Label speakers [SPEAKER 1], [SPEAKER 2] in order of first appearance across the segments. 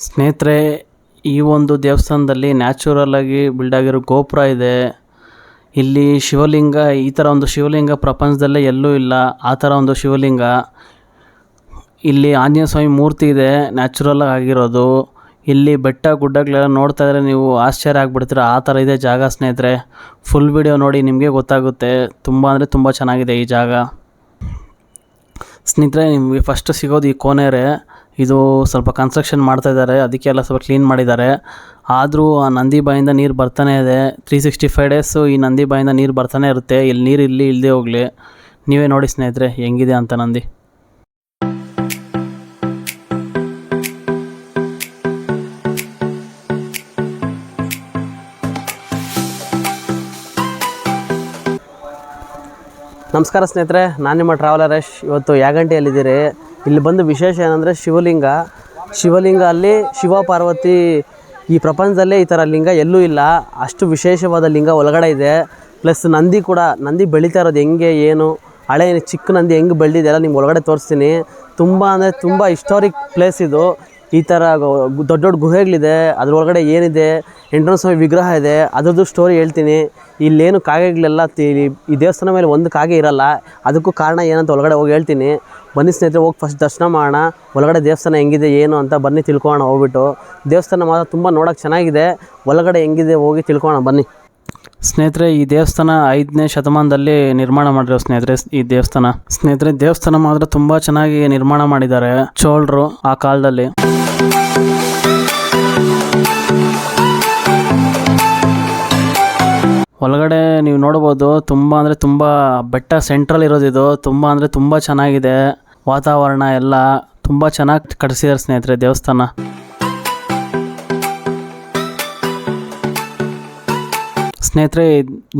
[SPEAKER 1] ಸ್ನೇಹಿತರೆ, ಈ ಒಂದು ದೇವಸ್ಥಾನದಲ್ಲಿ ನ್ಯಾಚುರಲ್ ಆಗಿ ಬಿಲ್ಡ್ ಆಗಿರೋ ಗೋಪುರ ಇದೆ. ಇಲ್ಲಿ ಶಿವಲಿಂಗ, ಈ ಥರ ಒಂದು ಶಿವಲಿಂಗ ಪ್ರಪಂಚದಲ್ಲೇ ಎಲ್ಲೂ ಇಲ್ಲ. ಆ ಥರ ಒಂದು ಶಿವಲಿಂಗ. ಇಲ್ಲಿ ಆಂಜನೇಯ ಸ್ವಾಮಿ ಮೂರ್ತಿ ಇದೆ, ನ್ಯಾಚುರಲ್ ಆಗಿರೋದು. ಇಲ್ಲಿ ಬೆಟ್ಟ ಗುಡ್ಡಗಳೆಲ್ಲ ನೋಡ್ತಾ ಇದ್ರೆ ನೀವು ಆಶ್ಚರ್ಯ ಆಗಿಬಿಡ್ತೀರ. ಆ ಥರ ಇದೆ ಜಾಗ ಸ್ನೇಹಿತರೆ. ಫುಲ್ ವಿಡಿಯೋ ನೋಡಿ ನಿಮಗೆ ಗೊತ್ತಾಗುತ್ತೆ. ತುಂಬ ಅಂದರೆ ತುಂಬ ಚೆನ್ನಾಗಿದೆ ಈ ಜಾಗ. ಸ್ನೇಹಿತರೆ, ನಿಮಗೆ ಫಸ್ಟ್ ಸಿಗೋದು ಈ ಕೋನೇರೆ. ಇದು ಸ್ವಲ್ಪ ಕನ್ಸ್ಟ್ರಕ್ಷನ್ ಮಾಡ್ತಾಯಿದ್ದಾರೆ, ಅದಕ್ಕೆಲ್ಲ ಸ್ವಲ್ಪ ಕ್ಲೀನ್ ಮಾಡಿದ್ದಾರೆ. ಆದರೂ ಆ ನಂದಿ ಬಾಯಿಂದ ನೀರು ಬರ್ತಾನೆ ಇದೆ. 365 ಡೇಸು ಈ ನಂದಿ ಬಾಯಿಂದ ನೀರು ಬರ್ತಾನೆ ಇರುತ್ತೆ. ಇಲ್ಲಿ ನೀರು ಇಲ್ಲದೆ ಹೋಗಲಿ. ನೀವೇ ನೋಡಿ ಸ್ನೇಹಿತರೆ ಹೆಂಗಿದೆ ಅಂತ ನಂದಿ. ನಮಸ್ಕಾರ ಸ್ನೇಹಿತರೆ, ನಾನು ನಿಮ್ಮ ಟ್ರಾವೆಲರ್ ಯಶ್. ಇವತ್ತು ಯಾಗಂಟಿಯಲ್ಲಿದ್ದೀರಿ. ಇಲ್ಲಿ ಬಂದು ವಿಶೇಷ ಏನಂದರೆ ಶಿವಲಿಂಗ ಅಲ್ಲಿ ಶಿವ ಪಾರ್ವತಿ. ಈ ಪ್ರಪಂಚದಲ್ಲೇ ಈ ಥರ ಲಿಂಗ ಎಲ್ಲೂ ಇಲ್ಲ. ಅಷ್ಟು ವಿಶೇಷವಾದ ಲಿಂಗ ಒಳಗಡೆ ಇದೆ. ಪ್ಲಸ್ ನಂದಿ ಕೂಡ, ನಂದಿ ಬೆಳೀತಾ ಇರೋದು ಹೆಂಗೆ ಏನು, ಹಳೆ ಚಿಕ್ಕ ನಂದಿ ಹೆಂಗೆ ಬೆಳೆದಿದೆ ಎಲ್ಲ ನಿಮ್ಗೆ ಒಳಗಡೆ ತೋರಿಸ್ತೀನಿ. ತುಂಬ ಅಂದರೆ ತುಂಬ ಹಿಸ್ಟಾರಿಕ್ ಪ್ಲೇಸ್ ಇದು. ಈ ಥರ ದೊಡ್ಡ ದೊಡ್ಡ ಗುಹೆಗಳಿದೆ, ಅದ್ರೊಳಗಡೆ ಏನಿದೆ, ಎಂಟ್ರೆನ್ಸ್ ವಿಗ್ರಹ ಇದೆ, ಅದರದ್ದು ಸ್ಟೋರಿ ಹೇಳ್ತೀನಿ. ಇಲ್ಲೇನು ಕಾಗೆಗಳೆಲ್ಲ ಈ ದೇವಸ್ಥಾನ ಮೇಲೆ ಒಂದು ಕಾಗೆ ಇರಲ್ಲ. ಅದಕ್ಕೂ ಕಾರಣ ಏನಂತ ಒಳಗಡೆ ಹೋಗಿ ಹೇಳ್ತೀನಿ. ಬನ್ನಿ ಸ್ನೇಹಿತರೆ, ಹೋಗಿ ಫಸ್ಟ್ ದರ್ಶನ ಮಾಡೋಣ. ಒಳಗಡೆ ದೇವಸ್ಥಾನ ಹೆಂಗಿದೆ ಏನು ಅಂತ ಬನ್ನಿ ತಿಳ್ಕೊಳ್ಳೋಣ. ಹೋಗ್ಬಿಟ್ಟು ದೇವಸ್ಥಾನ ಮಾತ್ರ ತುಂಬ ನೋಡೋಕ್ಕೆ ಚೆನ್ನಾಗಿದೆ. ಒಳಗಡೆ ಹೆಂಗಿದೆ ಹೋಗಿ ತಿಳ್ಕೊಳ್ಳೋಣ ಬನ್ನಿ. ಸ್ನೇಹಿತರೆ, ಈ ದೇವಸ್ಥಾನ 5ನೇ ಶತಮಾನದಲ್ಲಿ ನಿರ್ಮಾಣ ಮಾಡಿರೋ ಸ್ನೇಹಿತರೆ. ಈ ದೇವಸ್ಥಾನ ಮಾತ್ರ ತುಂಬ ಚೆನ್ನಾಗಿ ನಿರ್ಮಾಣ ಮಾಡಿದ್ದಾರೆ ಚೋಳರು ಆ ಕಾಲದಲ್ಲಿ. ಒಳಗಡೆ ನೀವು ನೋಡ್ಬೋದು, ತುಂಬ ಅಂದರೆ ತುಂಬ ಬೆಟ್ಟ ಸೆಂಟ್ರಲ್ ಇರೋದು ಇದು. ತುಂಬ ಅಂದರೆ ತುಂಬ ಚೆನ್ನಾಗಿದೆ. ವಾತಾವರಣ ಎಲ್ಲ ತುಂಬ ಚೆನ್ನಾಗಿ ಕಟ್ಟಿಸಿದ್ದಾರೆ ಸ್ನೇಹಿತರೆ ದೇವಸ್ಥಾನ. ಸ್ನೇಹಿತರೆ,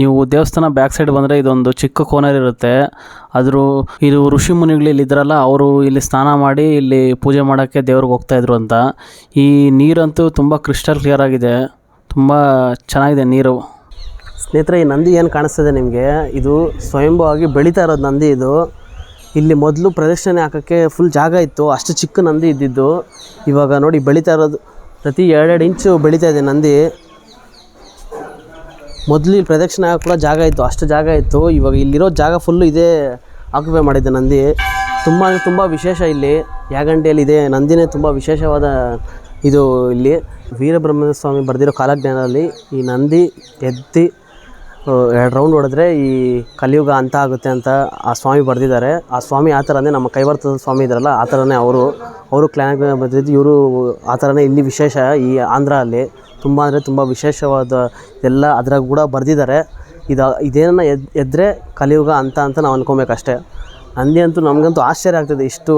[SPEAKER 1] ನೀವು ದೇವಸ್ಥಾನ ಬ್ಯಾಕ್ ಸೈಡ್ ಬಂದರೆ ಇದೊಂದು ಚಿಕ್ಕ ಕೋನರ್ ಇರುತ್ತೆ. ಇದು ಋಷಿ ಮುನಿಗಳು ಇಲ್ಲಿದ್ರಲ್ಲ, ಅವರು ಇಲ್ಲಿ ಸ್ನಾನ ಮಾಡಿ ಇಲ್ಲಿ ಪೂಜೆ ಮಾಡೋಕ್ಕೆ ದೇವ್ರಿಗೆ ಹೋಗ್ತಾಯಿದ್ರು ಅಂತ. ಈ ನೀರಂತೂ ತುಂಬ ಕ್ರಿಸ್ಟಲ್ ಕ್ಲಿಯರ್ ಆಗಿದೆ, ತುಂಬ ಚೆನ್ನಾಗಿದೆ ನೀರು. ಸ್ನೇಹಿತರೆ, ಈ ನಂದಿ ಏನು ಕಾಣಿಸ್ತದೆ ನಿಮಗೆ, ಇದು ಸ್ವಯಂಭೂವಾಗಿ ಬೆಳೀತಾ ಇರೋದು ನಂದಿ ಇದು. ಇಲ್ಲಿ ಮೊದಲು ಪ್ರದಕ್ಷಿಣೆ ಹಾಕೋಕ್ಕೆ ಫುಲ್ ಜಾಗ ಇತ್ತು, ಅಷ್ಟು ಚಿಕ್ಕ ನಂದಿ ಇದ್ದಿದ್ದು. ಇವಾಗ ನೋಡಿ ಬೆಳೀತಾ ಇರೋದು, ಪ್ರತಿ 2 ಇಂಚು ಬೆಳೀತಾ ಇದೆ ನಂದಿ. ಮೊದಲು ಇಲ್ಲಿ ಪ್ರದಕ್ಷಿಣೆ ಹಾಕೋ ಕೂಡ ಜಾಗ ಇತ್ತು, ಅಷ್ಟು ಜಾಗ ಇತ್ತು. ಇವಾಗ ಇಲ್ಲಿರೋ ಜಾಗ ಫುಲ್ಲು ಇದೇ ಆಕ್ಯುಪೈ ಮಾಡಿದ್ದೆ ನಂದಿ. ತುಂಬ ಅಂದರೆ ತುಂಬ ವಿಶೇಷ ಇಲ್ಲಿ ಯಾಗಂಟಿಯಲ್ಲಿ ಇದೆ ನಂದಿನೇ ತುಂಬ ವಿಶೇಷವಾದ ಇದು. ಇಲ್ಲಿ ವೀರಬ್ರಹ್ಮೇಂದ್ರ ಸ್ವಾಮಿ ಬರೆದಿರೋ ಕಾಲಜ್ಞಾನದಲ್ಲಿ ಈ ನಂದಿ ಎದ್ದು 2 ರೌಂಡ್ ಹೊಡೆದ್ರೆ ಈ ಕಲಿಯುಗ ಅಂತ ಆಗುತ್ತೆ ಅಂತ ಆ ಸ್ವಾಮಿ ಬರೆದಿದ್ದಾರೆ. ಆ ಸ್ವಾಮಿ ಆ ಥರನೇ ನಮ್ಮ ಕೈವರ್ತದ ಸ್ವಾಮಿ ಇದ್ದಾರಲ್ಲ, ಆ ಥರನೇ ಅವರು ಕ್ಲಾನ್ ಬರೆದಿದ್ದು. ಇವರು ಆ ಥರನೇ ಇಲ್ಲಿ ವಿಶೇಷ. ಈ ಆಂಧ್ರ ಅಲ್ಲಿ ತುಂಬ ಅಂದರೆ ತುಂಬ ವಿಶೇಷವಾದ ಎಲ್ಲ ಅದ್ರಾಗ ಕೂಡ ಬರೆದಿದ್ದಾರೆ. ಇದೇನನ್ನ ಎದ್ದರೆ ಕಲಿಯುಗ ಅಂತ ನಾವು ಅಂದ್ಕೊಬೇಕಷ್ಟೇ. ನಂದಿ ಅಂತೂ ನಮಗಂತೂ ಆಶ್ಚರ್ಯ ಆಗ್ತದೆ, ಇಷ್ಟು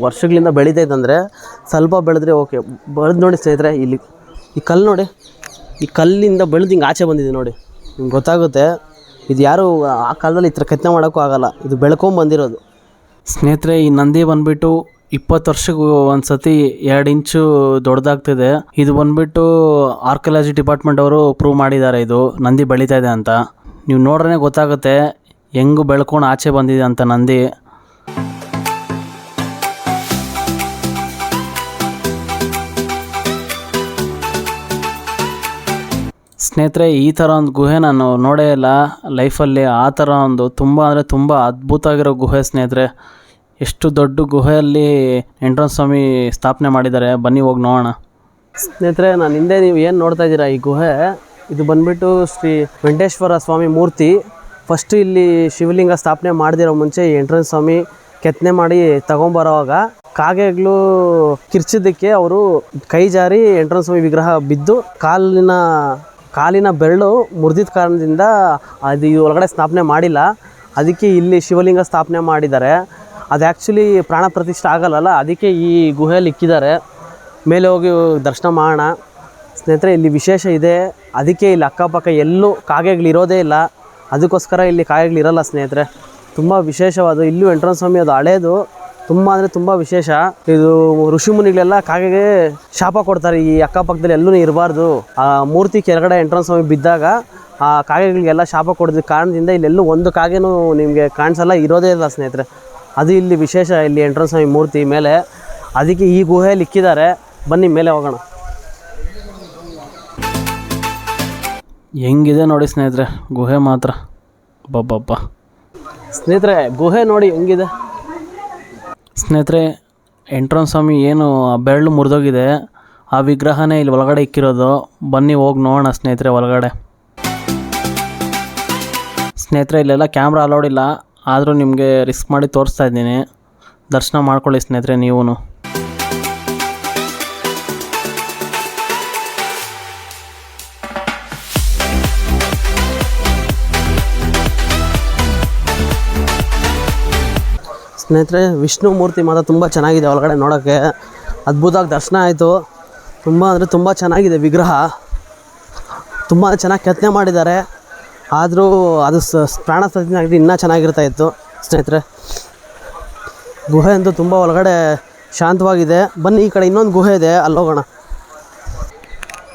[SPEAKER 1] ವರ್ಷಗಳಿಂದ ಬೆಳೀತೈತಂದರೆ. ಸ್ವಲ್ಪ ಬೆಳೆದ್ರೆ ಓಕೆ. ಬೆಳೆದು ನೋಡಿ ಸ್ನೇಹಿತರೆ, ಇಲ್ಲಿ ಈ ಕಲ್ಲು ನೋಡಿ, ಈ ಕಲ್ಲಿಂದ ಬೆಳೆದು ಹಿಂಗೆ ಆಚೆ ಬಂದಿದೆ ನೋಡಿ, ನಿಮ್ಗೆ ಗೊತ್ತಾಗುತ್ತೆ. ಇದು ಯಾರು ಆ ಕಾಲದಲ್ಲಿ ಈ ಥರ ಕೆತ್ತನೆ ಮಾಡೋಕ್ಕೂ ಆಗೋಲ್ಲ, ಇದು ಬೆಳ್ಕೊಂಬಂದಿರೋದು. ಸ್ನೇಹಿತರೆ, ಈ ನಂದಿ ಬಂದುಬಿಟ್ಟು 20 ವರ್ಷಕ್ಕೆ ಒಂದು ಸತಿ 2 ಇಂಚು ದೊಡ್ಡದಾಗ್ತಿದೆ. ಇದು ಬಂದುಬಿಟ್ಟು ಆರ್ಕಿಯಾಲಜಿ ಡಿಪಾರ್ಟ್ಮೆಂಟ್ ಅವರು ಪ್ರೂವ್ ಮಾಡಿದ್ದಾರೆ, ಇದು ನಂದಿ ಬೆಳೀತಾ ಇದೆ ಅಂತ. ನೀವು ನೋಡ್ರೇ ಗೊತ್ತಾಗುತ್ತೆ ಹೆಂಗೆ ಬೆಳ್ಕೊಂಡು ಆಚೆ ಬಂದಿದೆ ಅಂತ ನಂದಿ. ಸ್ನೇಹಿತರೆ, ಈ ಥರ ಒಂದು ಗುಹೆ ನಾನು ನೋಡೇ ಇಲ್ಲ ಲೈಫಲ್ಲಿ. ಆ ಥರ ಒಂದು ತುಂಬ ಅಂದರೆ ತುಂಬ ಅದ್ಭುತ ಆಗಿರೋ ಗುಹೆ ಸ್ನೇಹಿತರೆ. ಎಷ್ಟು ದೊಡ್ಡ ಗುಹೆಯಲ್ಲಿ ಎಂಟ್ರೆನ್ಸ್ ಸ್ವಾಮಿ ಸ್ಥಾಪನೆ ಮಾಡಿದ್ದಾರೆ. ಬನ್ನಿ ಹೋಗಿ ನೋಡೋಣ. ಸ್ನೇಹಿತರೆ, ನಾನು ಹಿಂದೆ ನೀವು ಏನು ನೋಡ್ತಾ ಇದ್ದೀರಾ, ಈ ಗುಹೆ ಇದು ಬಂದುಬಿಟ್ಟು ಶ್ರೀ ವೆಂಕಟೇಶ್ವರ ಸ್ವಾಮಿ ಮೂರ್ತಿ. ಫಸ್ಟು ಇಲ್ಲಿ ಶಿವಲಿಂಗ ಸ್ಥಾಪನೆ ಮಾಡದಿರೋ ಮುಂಚೆ ಈ ಎಂಟ್ರೆನ್ಸ್ ಸ್ವಾಮಿ ಕೆತ್ತನೆ ಮಾಡಿ ತಗೊಂಬರೋವಾಗ ಕಾಗೆಗಳು ಕಿರ್ಚಿದ್ದಕ್ಕೆ ಅವರು ಕೈ ಜಾರಿ ಎಂಟ್ರೆನ್ಸ್ ಸ್ವಾಮಿ ವಿಗ್ರಹ ಬಿದ್ದು ಕಾಲಿನ ಬೆರಳು ಮುರಿದಿದ್ದ ಕಾರಣದಿಂದ ಅದು ಒಳಗಡೆ ಸ್ಥಾಪನೆ ಮಾಡಿಲ್ಲ. ಅದಕ್ಕೆ ಇಲ್ಲಿ ಶಿವಲಿಂಗ ಸ್ಥಾಪನೆ ಮಾಡಿದ್ದಾರೆ. ಅದು ಆ್ಯಕ್ಚುಲಿ ಪ್ರಾಣ ಪ್ರತಿಷ್ಠೆ ಆಗಲ್ಲ, ಅದಕ್ಕೆ ಈ ಗುಹೆಯಲ್ಲಿ ಇಕ್ಕಿದ್ದಾರೆ. ಮೇಲೆ ಹೋಗಿ ದರ್ಶನ ಮಾಡೋಣ. ಸ್ನೇಹಿತರೆ, ಇಲ್ಲಿ ವಿಶೇಷ ಇದೆ, ಅದಕ್ಕೆ ಇಲ್ಲಿ ಅಕ್ಕಪಕ್ಕ ಎಲ್ಲೂ ಕಾಗೆಗಳಿರೋದೇ ಇಲ್ಲ. ಅದಕ್ಕೋಸ್ಕರ ಇಲ್ಲಿ ಕಾಗೆಗಳಿರಲ್ಲ ಸ್ನೇಹಿತರೆ. ತುಂಬ ವಿಶೇಷವಾದ ಇಲ್ಲೂ ಎಂಟ್ರೆನ್ಸ್ ಸ್ವಾಮಿ, ಅದು ಹಳೇದು, ತುಂಬ ಅಂದರೆ ತುಂಬ ವಿಶೇಷ. ಇದು ಋಷಿ ಮುನಿಗಳೆಲ್ಲ ಕಾಗೆಗೆ ಶಾಪ ಕೊಡ್ತಾರೆ, ಈ ಅಕ್ಕಪಕ್ಕದಲ್ಲಿ ಎಲ್ಲೂ ಇರಬಾರ್ದು. ಆ ಮೂರ್ತಿ ಕೆಳಗಡೆ ಎಂಟ್ರೆನ್ಸ್ ಸ್ವಾಮಿ ಬಿದ್ದಾಗ ಆ ಕಾಗೆಗಳಿಗೆಲ್ಲ ಶಾಪ ಕೊಡೋದ ಕಾರಣದಿಂದ ಇಲ್ಲೆಲ್ಲೂ ಒಂದು ಕಾಗೆನೂ ನಿಮಗೆ ಕಾಣಿಸಲ್ಲ, ಇರೋದೇ ಇಲ್ಲ ಸ್ನೇಹಿತರೆ. ಅದು ಇಲ್ಲಿ ವಿಶೇಷ, ಇಲ್ಲಿ ಎಂಟ್ರೆನ್ಸ್ ಸ್ವಾಮಿ ಮೂರ್ತಿ ಮೇಲೆ. ಅದಕ್ಕೆ ಈ ಗುಹೆಯಲ್ಲಿ ಇಕ್ಕಿದ್ದಾರೆ.
[SPEAKER 2] ಬನ್ನಿ ಮೇಲೆ ಹೋಗೋಣ.
[SPEAKER 1] ಹೆಂಗಿದೆ ನೋಡಿ ಸ್ನೇಹಿತರೆ ಗುಹೆ ಮಾತ್ರ, ಅಬ್ಬಬ್ಬಬ್ಬ.
[SPEAKER 2] ಸ್ನೇಹಿತರೆ ಗುಹೆ ನೋಡಿ ಹೆಂಗಿದೆ.
[SPEAKER 1] ಸ್ನೇಹಿತರೆ ಎಂಟ್ರನ್ಸ್ ಸ್ವಾಮಿ ಏನು ಬೆರಳು ಮುರಿದೋಗಿದೆ, ಆ ವಿಗ್ರಹನೇ ಇಲ್ಲಿ ಒಳಗಡೆ ಇಕ್ಕಿರೋದು. ಬನ್ನಿ ಹೋಗಿ ನೋಡೋಣ ಸ್ನೇಹಿತರೆ ಒಳಗಡೆ. ಸ್ನೇಹಿತರೆ ಇಲ್ಲೆಲ್ಲ ಕ್ಯಾಮ್ರಾ ಅಲೌಡ್ ಇಲ್ಲ, ಆದರೂ ನಿಮಗೆ ರಿಸ್ಕ್ ಮಾಡಿ ತೋರಿಸ್ತಾ ಇದ್ದೀನಿ. ದರ್ಶನ ಮಾಡ್ಕೊಳ್ಳಿ ಸ್ನೇಹಿತರೆ ನೀವು.
[SPEAKER 2] ಸ್ನೇಹಿತರೆ ವಿಷ್ಣು ಮೂರ್ತಿ ಮಾತ್ರ ತುಂಬ ಚೆನ್ನಾಗಿದೆ, ಒಳಗಡೆ ನೋಡೋಕ್ಕೆ ಅದ್ಭುತವಾಗಿ ದರ್ಶನ ಆಯಿತು. ತುಂಬ ಅಂದರೆ ತುಂಬ ಚೆನ್ನಾಗಿದೆ ವಿಗ್ರಹ, ತುಂಬ ಚೆನ್ನಾಗಿ ಕೆತ್ತನೆ ಮಾಡಿದ್ದಾರೆ. ಆದರೂ ಅದು ಪ್ರಾಣ ಸ್ಥಿತಿನಾಗಿದೆ ಇನ್ನೂ ಚೆನ್ನಾಗಿರ್ತಾಯಿತ್ತು. ಸ್ನೇಹಿತರೆ ಗುಹೆ ಅಂತೂ ತುಂಬ ಒಳಗಡೆ ಶಾಂತವಾಗಿದೆ. ಬನ್ನಿ ಈ ಕಡೆ ಇನ್ನೊಂದು ಗುಹೆ ಇದೆ, ಅಲ್ಲಿ ಹೋಗೋಣ.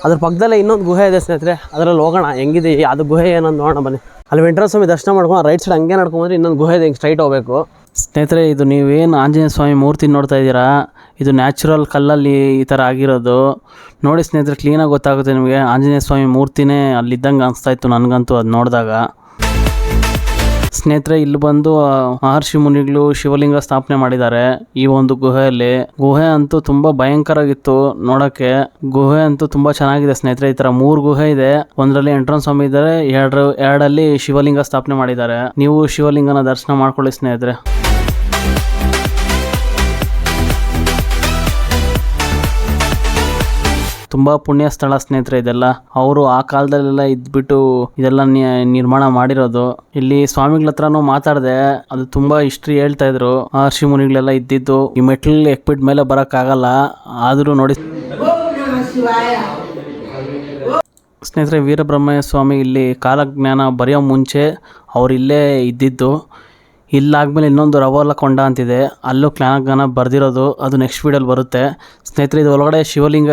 [SPEAKER 2] ಅದ್ರ ಪಕ್ಕದಲ್ಲೇ ಇನ್ನೊಂದು ಗುಹೆ ಇದೆ ಸ್ನೇಹಿತರೆ, ಅದರಲ್ಲಿ ಹೋಗೋಣ ಹೆಂಗಿದೆ ಅದು ಗುಹೆ ಏನಂತ ನೋಡೋಣ ಬನ್ನಿ. ಅಲ್ಲಿ ವೆಂಕಟೇಶ್ವರ ಸ್ವಾಮಿ ದರ್ಶನ ಮಾಡ್ಕೊಂಡು ರೈಟ್ ಸೈಡ್ ಹಂಗೆ ನಡ್ಕೊಂಡ್ರೆ ಇನ್ನೊಂದು ಗುಹೆ ಇದೆ, ಹಿಂಗೆ ಸ್ಟ್ರೈಟ್ ಹೋಗಬೇಕು.
[SPEAKER 1] ಸ್ನೇಹಿತರೆ ಇದು ನೀವೇನು ಆಂಜನೇಯ ಸ್ವಾಮಿ ಮೂರ್ತಿ ನೋಡ್ತಾ ಇದ್ದೀರಾ, ಇದು ನ್ಯಾಚುರಲ್ ಕಲ್ಲಲ್ಲಿ ಈ ಥರ ಆಗಿರೋದು. ನೋಡಿ ಸ್ನೇಹಿತರೆ ಕ್ಲೀನಾಗಿ ಗೊತ್ತಾಗುತ್ತೆ ನಿಮಗೆ, ಆಂಜನೇಯ ಸ್ವಾಮಿ ಮೂರ್ತಿನೇ ಅಲ್ಲಿದ್ದಂಗೆ ಅನಿಸ್ತಾ ಇತ್ತು ನನಗಂತೂ ಅದು ನೋಡಿದಾಗ. ಸ್ನೇಹಿತರೆ ಇಲ್ಲಿ ಬಂದು ಮಹರ್ಷಿ ಮುನಿಗಳು ಶಿವಲಿಂಗ ಸ್ಥಾಪನೆ ಮಾಡಿದ್ದಾರೆ ಈ ಒಂದು ಗುಹೆಯಲ್ಲಿ. ಗುಹೆ ಅಂತೂ ತುಂಬ ಭಯಂಕರವಾಗಿತ್ತು ನೋಡೋಕ್ಕೆ. ಗುಹೆ ಅಂತೂ ತುಂಬ ಚೆನ್ನಾಗಿದೆ ಸ್ನೇಹಿತರೆ. ಈ ಥರ 3 ಗುಹೆ ಇದೆ, ಒಂದರಲ್ಲಿ ಎಂಟ್ರನ್ಸ್ ಸ್ವಾಮಿ ಇದ್ದಾರೆ, ಎರಡಲ್ಲಿ ಶಿವಲಿಂಗ ಸ್ಥಾಪನೆ ಮಾಡಿದ್ದಾರೆ. ನೀವು ಶಿವಲಿಂಗನ ದರ್ಶನ ಮಾಡ್ಕೊಳ್ಳಿ ಸ್ನೇಹಿತರೆ. ತುಂಬ ಪುಣ್ಯ ಸ್ಥಳ ಸ್ನೇಹಿತರೆ ಇದೆಲ್ಲ. ಅವರು ಆ ಕಾಲದಲ್ಲೆಲ್ಲ ಇದ್ಬಿಟ್ಟು ಇದೆಲ್ಲ ನಿರ್ಮಾಣ ಮಾಡಿರೋದು. ಇಲ್ಲಿ ಸ್ವಾಮಿಗಳ ಹತ್ರನೂ ಮಾತಾಡಿದೆ, ಅದು ತುಂಬ ಹಿಸ್ಟ್ರಿ ಹೇಳ್ತಾ ಇದ್ರು. ಮಹರ್ಷಿ ಮುನಿಗಳೆಲ್ಲ ಇದ್ದಿದ್ದು ಈ ಮೆಟ್ಲ್ ಎಕ್ಬಿಟ್ ಮೇಲೆ ಬರೋಕ್ಕಾಗಲ್ಲ, ಆದರೂ ನೋಡಿ ಸ್ನೇಹಿತರೆ ವೀರಬ್ರಹ್ಮಣ್ಯ ಸ್ವಾಮಿ ಇಲ್ಲಿ ಕಾಲಜ್ಞಾನ ಬರೆಯೋ ಮುಂಚೆ ಅವ್ರು ಇಲ್ಲೇ ಇದ್ದಿದ್ದು. ಇಲ್ಲಾದ್ಮೇಲೆ ಇನ್ನೊಂದು ರವಲಕೊಂಡ ಅಂತಿದೆ, ಅಲ್ಲೂ ಕಾಲಜ್ಞಾನ ಬರೆದಿರೋದು, ಅದು ನೆಕ್ಸ್ಟ್ ವೀಡಿಯೋಲಿ ಬರುತ್ತೆ ಸ್ನೇಹಿತರೆ. ಇದು ಒಳಗಡೆ ಶಿವಲಿಂಗ